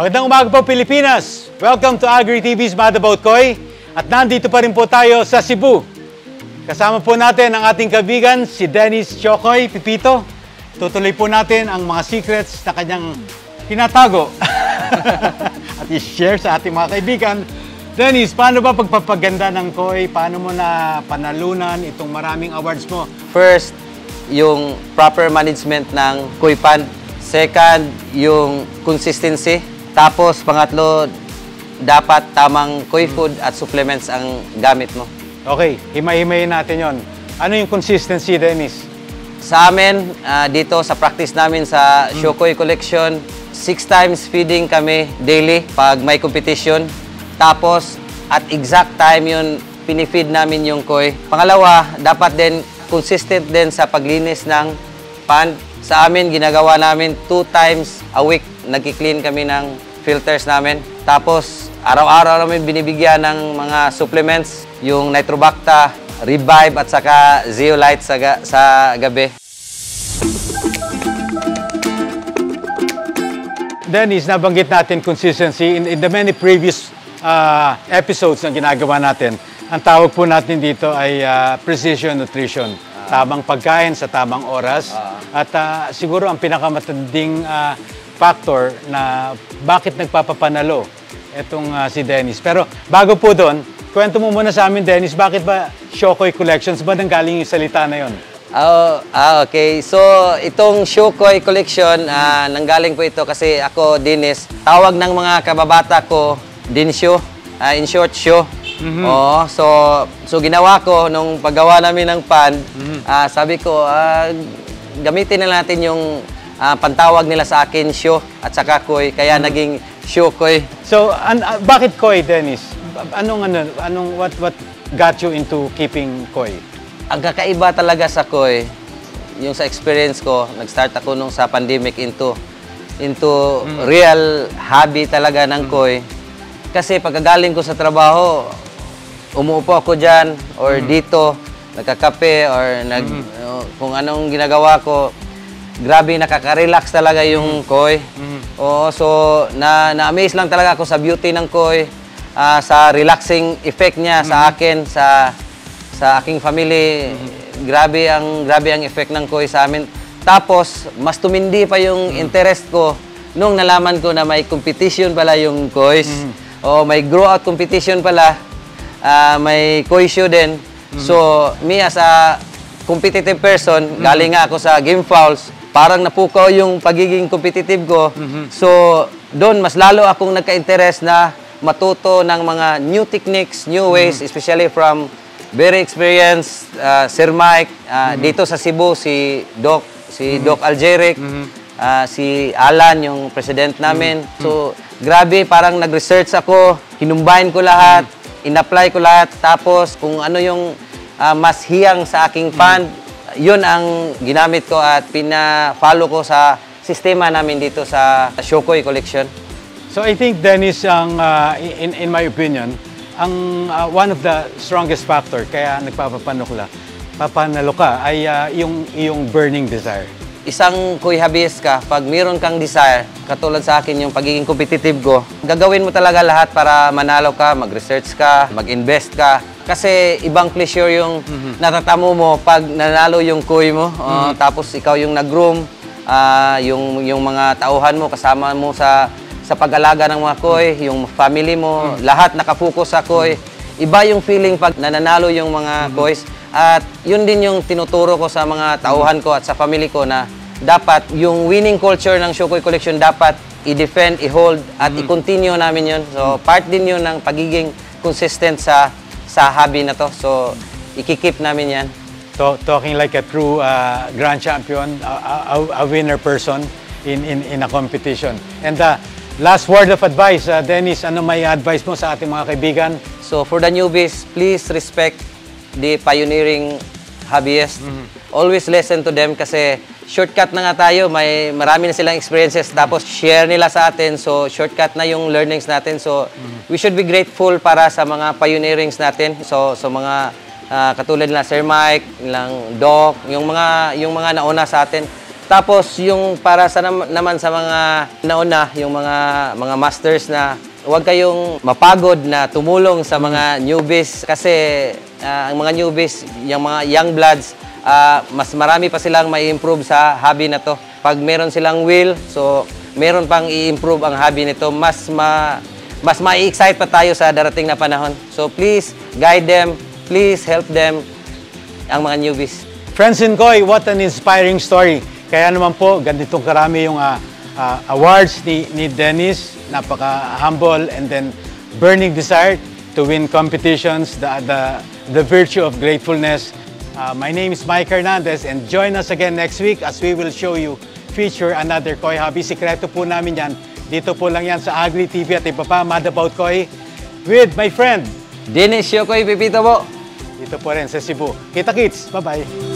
Magandang umaga po Pilipinas! Welcome to Agri TV's Mad About Koy. At nandito pa rin po tayo sa Cebu. Kasama po natin ang ating kaibigan, si Dennis Chokoy Pipito. Tutuloy po natin ang mga secrets na kanyang tinatago at i-share sa ating mga kaibigan. Dennis, paano ba pagpapaganda ng Koy? Paano mo na panalunan itong maraming awards mo? First, yung proper management ng Koy Fund. Second, yung consistency. Tapos, pangatlo, dapat tamang Koy food at supplements ang gamit mo. Okay, himay-himayin natin yon. Ano yung consistency, Dennis? Sa amin, dito sa practice namin sa Shokoy Collection, 6 times feeding kami daily pag may competition. Tapos, at exact time yun, pinifeed namin yung Koy. Pangalawa, dapat din consistent din sa paglinis ng pond. Sa amin, ginagawa namin 2 times a week. Nagki-clean kami ng filters namin. Tapos, araw-araw namin binibigyan ng mga supplements. Yung Nitrobacta, Revive at saka Zeolite sa gabi. Dennis, nabanggit natin consistency. In the many previous episodes na ginagawa natin, ang tawag po natin dito ay precision nutrition. Tamang pagkain sa tamang oras. At siguro ang pinakamatinding factor na bakit nagpapapanalo itong si Dennis. Pero bago po doon, kwento mo muna sa amin, Dennis, bakit ba Shokoy Collections? Ba nanggaling yung salita na yon? Okay. So, itong Shokoy Collection, nanggaling po ito kasi ako, Dennis, tawag ng mga kababata ko, Dinsyo, in short, Sho. So ginawa ko nung paggawa namin ng pond, sabi ko, gamitin na natin yung pantawag nila sa akin, Sho, at saka Koy, kaya naging Shokoy. So, bakit Koy, Dennis? What got you into keeping Koy? Ang kakaiba talaga sa Koy, yung sa experience ko, nag-start ako nung sa pandemic into real hobby talaga ng Koy. Kasi pagkagaling ko sa trabaho, umuupo ako dyan or dito, nagkakape or kung anong ginagawa ko, grabe nakaka-relax talaga yung Koy. So na-amaze lang talaga ako sa beauty ng Koy, sa relaxing effect niya sa akin, sa aking family. Grabe ang effect ng Koy sa amin. Tapos, mas tumindi pa yung interest ko nung nalaman ko na may competition pala yung Koys. May grow out competition pala. May Koy show din. So, me as a competitive person, galing nga ako sa Game Fowls, parang napukaw yung pagiging competitive ko. So, doon mas lalo akong nagka-interest na matuto ng mga new techniques, new ways, especially from very experienced Sir Mike, dito sa Cebu, si Doc Aljeric, si Alan, yung president namin. So, grabe, parang nag-research ako, hinumbahin ko lahat, in-apply ko lahat, tapos kung ano yung mas hiyang sa aking fund, yun ang ginamit ko at pina-follow ko sa sistema namin dito sa Shokoy Collection. So I think, Dennis, in my opinion, ang one of the strongest factor kaya nagpapapanalo ka ay yung iyong burning desire. Isang Koy hobbyist ka, pag mayroon kang desire, katulad sa akin yung pagiging competitive ko, gagawin mo talaga lahat para manalo ka, mag-research ka, mag-invest ka. Kasi ibang pleasure yung natatamo mo pag nanalo yung Koy mo, tapos ikaw yung nag-groom, yung mga tauhan mo, kasama mo sa pag-alaga ng mga Koy, yung family mo, lahat nakapokus sa Koy. Iba yung feeling pag nananalo yung mga Koys. At yun din yung tinuturo ko sa mga tauhan ko at sa family ko na dapat yung winning culture ng Shokoy Collection dapat i-defend, i-hold at i-continue namin yun. So part din yun ng pagiging consistent sa hobby na to. So ikikip namin yan. Talking like a true grand champion, a winner person in a competition. And last word of advice, Dennis, ano may advice mo sa ating mga kaibigan? So for the newbies, please respect the pioneering hobbyists. Always listen to them kasi shortcut na nga tayo. Marami na silang experiences tapos share nila sa atin. So shortcut na yung learnings natin. So we should be grateful para sa mga pioneerings natin. So mga katulad nila Sir Mike, nilang Doc, yung mga nauna sa atin. Tapos yung para sa naman sa mga nauna, yung mga masters na huwag kayong mapagod na tumulong sa mga newbies kasi ang mga newbies, yung mga young bloods, mas marami pa silang may improve sa hobby na to. Pag meron silang will, so meron pang i-improve ang hobby nito, mas ma-excite pa tayo sa darating na panahon. So please guide them, please help them, ang mga newbies. Friends in Koy, what an inspiring story. Kaya naman po, ganitong karami yung awards ni Dennis. Napaka-humble and then burning desire to win competitions, the virtue of gratefulness. My name is Mike Hernandez and join us again next week as we will show you feature another Koy hobby. Sikreto po namin yan. Dito po lang yan sa Ugly TV at iba pa, Mad About Koy with my friend Dennis Yokoy Pipito po. dito po rin sa Cebu. Kita-kits! Bye-bye!